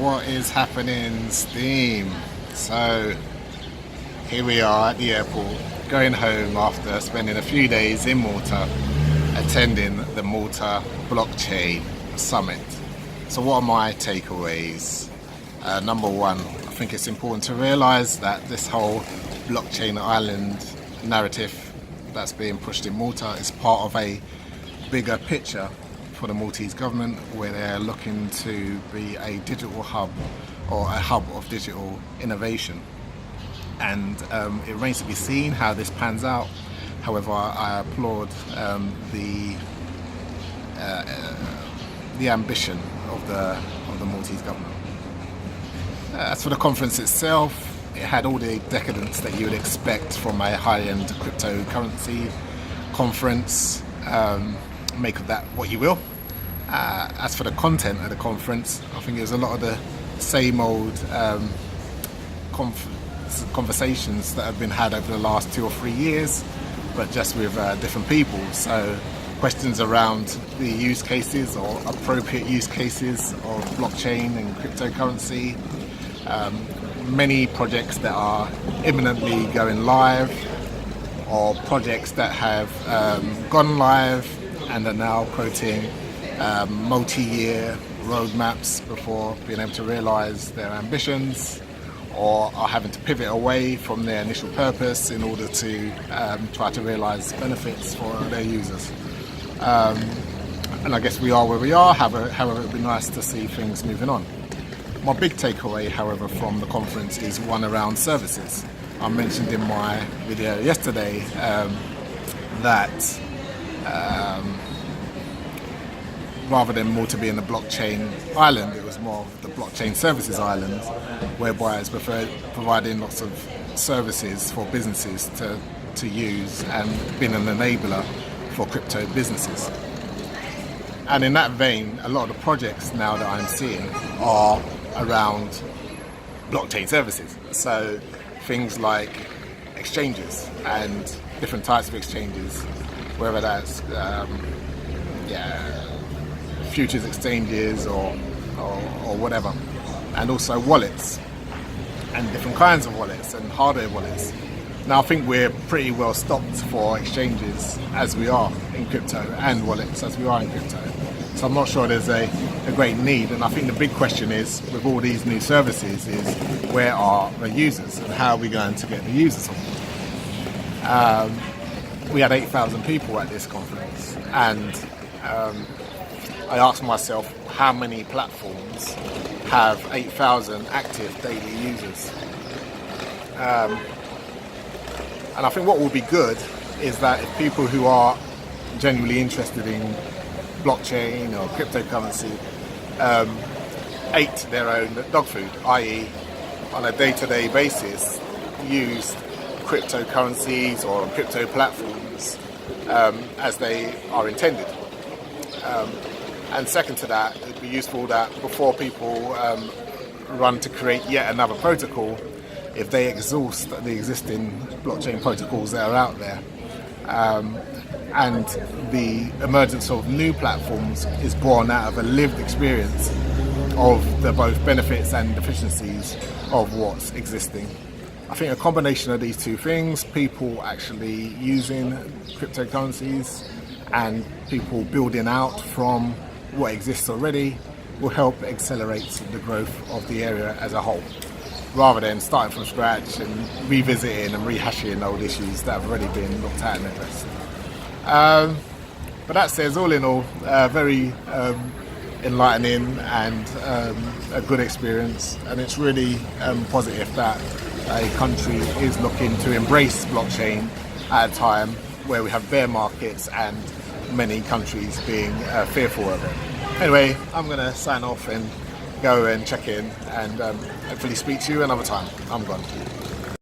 What is happening, Steam? So here we are at the airport, going home after spending a few days in Malta, attending the Malta Blockchain Summit. So what are my takeaways? Number one, I think it's important to realise that this whole blockchain island narrative that's being pushed in Malta is part of a bigger picture for the Maltese government, where they're looking to be a digital hub or a hub of digital innovation. And it remains to be seen how this pans out. However, I applaud the ambition of the Maltese government. As for the conference itself, it had all the decadence that you would expect from a high-end cryptocurrency conference. Make of that what you will. As for the content of the conference, I think it was a lot of the same old conversations that have been had over the last 2 or 3 years, but just with different people. So questions around the use cases or appropriate use cases of blockchain and cryptocurrency. Many projects that are imminently going live, or projects that have gone live and are now quoting multi-year roadmaps before being able to realise their ambitions, or are having to pivot away from their initial purpose in order to try to realise benefits for their users. And I guess we are where we are, however it would be nice to see things moving on. My big takeaway, however, from the conference is one around services. I mentioned in my video yesterday that rather than Malta being a blockchain island, it was more of the blockchain services island, whereby it's providing lots of services for businesses to use and being an enabler for crypto businesses. And in that vein, a lot of the projects now that I'm seeing are around blockchain services. So things like exchanges and different types of exchanges, whether that's futures exchanges or whatever, and also wallets and different kinds of wallets and hardware wallets. Now I think we're pretty well stocked for exchanges as we are in crypto, and wallets as we are in crypto. So I'm not sure there's a great need, and I think the big question is, with all these new services, is where are the users and how are we going to get the users on board? We had 8,000 people at this conference, and I asked myself how many platforms have 8,000 active daily users. And I think what will be good is that if people who are genuinely interested in blockchain or cryptocurrency ate their own dog food, i.e. on a day-to-day basis used cryptocurrencies or crypto platforms as they are intended. And second to that, it would be useful that before people run to create yet another protocol, if they exhaust the existing blockchain protocols that are out there, and the emergence of new platforms is born out of a lived experience of the both benefits and deficiencies of what's existing. I think a combination of these two things, people actually using cryptocurrencies and people building out from what exists already, will help accelerate the growth of the area as a whole, rather than starting from scratch and revisiting and rehashing old issues that have already been looked at and addressed. But that says, all in all, very enlightening and a good experience, and it's really positive that a country is looking to embrace blockchain at a time where we have bear markets and many countries being fearful of it. Anyway, I'm going to sign off and go and check in and hopefully speak to you another time. I'm gone.